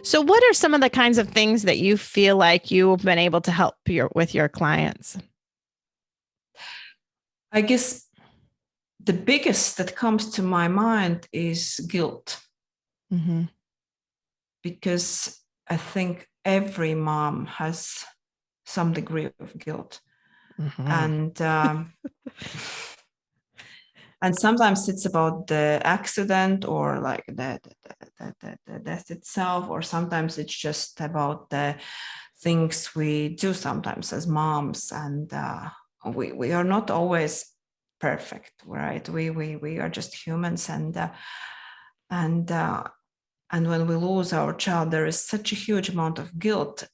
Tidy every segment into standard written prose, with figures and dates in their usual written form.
So what are some of the kinds of things that you feel like you've been able to help with your clients? I guess the biggest that comes to my mind is guilt, Mm-hmm. because I think every mom has some degree of guilt. Mm-hmm. And and sometimes it's about the accident or like the death itself, or sometimes it's just about the things we do sometimes as moms. And we are not always perfect, right? We are just humans. And and when we lose our child, there is such a huge amount of guilt,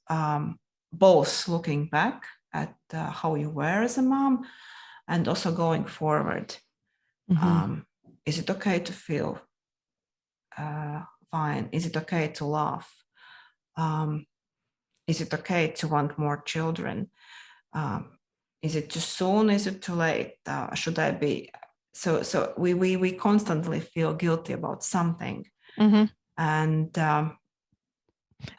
both looking back at how you were as a mom and also going forward. Mm-hmm. um, is it okay to feel uh, fine? Is it okay to laugh? um, is it okay to want more children? um, is it too soon? Is it too late? Should I be? So we constantly feel guilty about something. Mm-hmm. and It's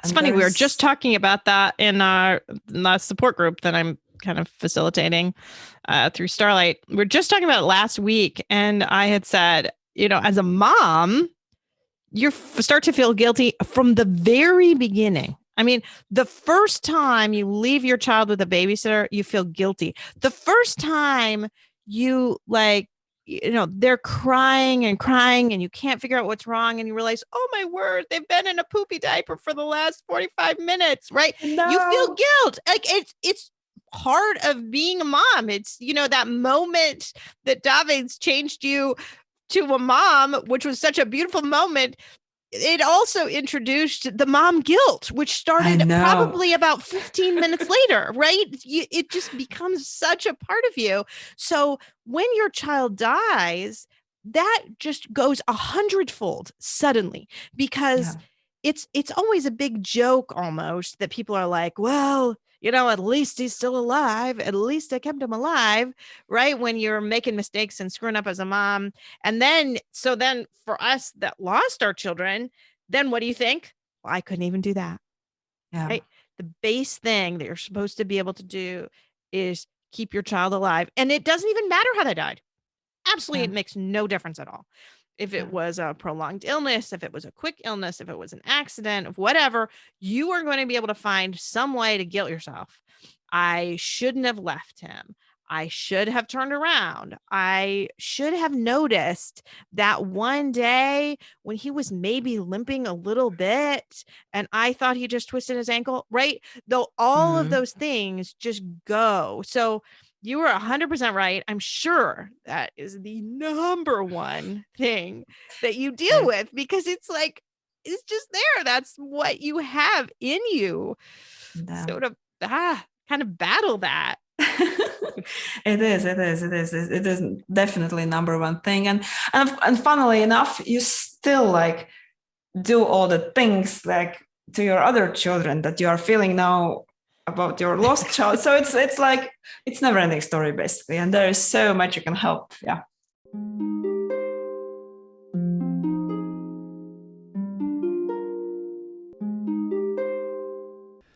and funny. there We were just is. talking about that in our support group that I'm kind of facilitating through Starlight. We are just talking about it last week. And I had said, as a mom, you start to feel guilty from the very beginning. I mean, the first time you leave your child with a babysitter, you feel guilty. The first time you they're crying and you can't figure out what's wrong and you realize, oh my word, they've been in a poopy diaper for the last 45 minutes, right? You feel No. guilt. Like it's part of being a mom. It's, that moment that David's changed you to a mom, which was such a beautiful moment. It also introduced the mom guilt, which I started know. probably about 15 minutes later, right? It just becomes such a part of you. So when your child dies, that just goes 100-fold suddenly, because Yeah. it's always a big joke almost that people are like, well, at least he's still alive. At least I kept him alive, right? When you're making mistakes and screwing up as a mom. And then for us that lost our children, then what do you think? Well, I couldn't even do that, Yeah. right? The base thing that you're supposed to be able to do is keep your child alive. And it doesn't even matter how they died. Absolutely, Yeah. it makes no difference at all. If it Yeah. was a prolonged illness, if it was a quick illness, if it was an accident, whatever, you are going to be able to find some way to guilt yourself. I shouldn't have left him. I should have turned around. I should have noticed that one day when he was maybe limping a little bit and I thought he just twisted his ankle, right? Though all of Mm. those things just go. So you were 100% right. I'm sure that is the number one thing that you deal Yeah. with, because it's like, it's just there. That's what you have in you. Yeah. So to kind of battle that. It is definitely number one thing. And funnily enough, you still like do all the things like to your other children that you are feeling now about your lost child. So it's like it's never ending story basically, and there is so much you can help. Yeah.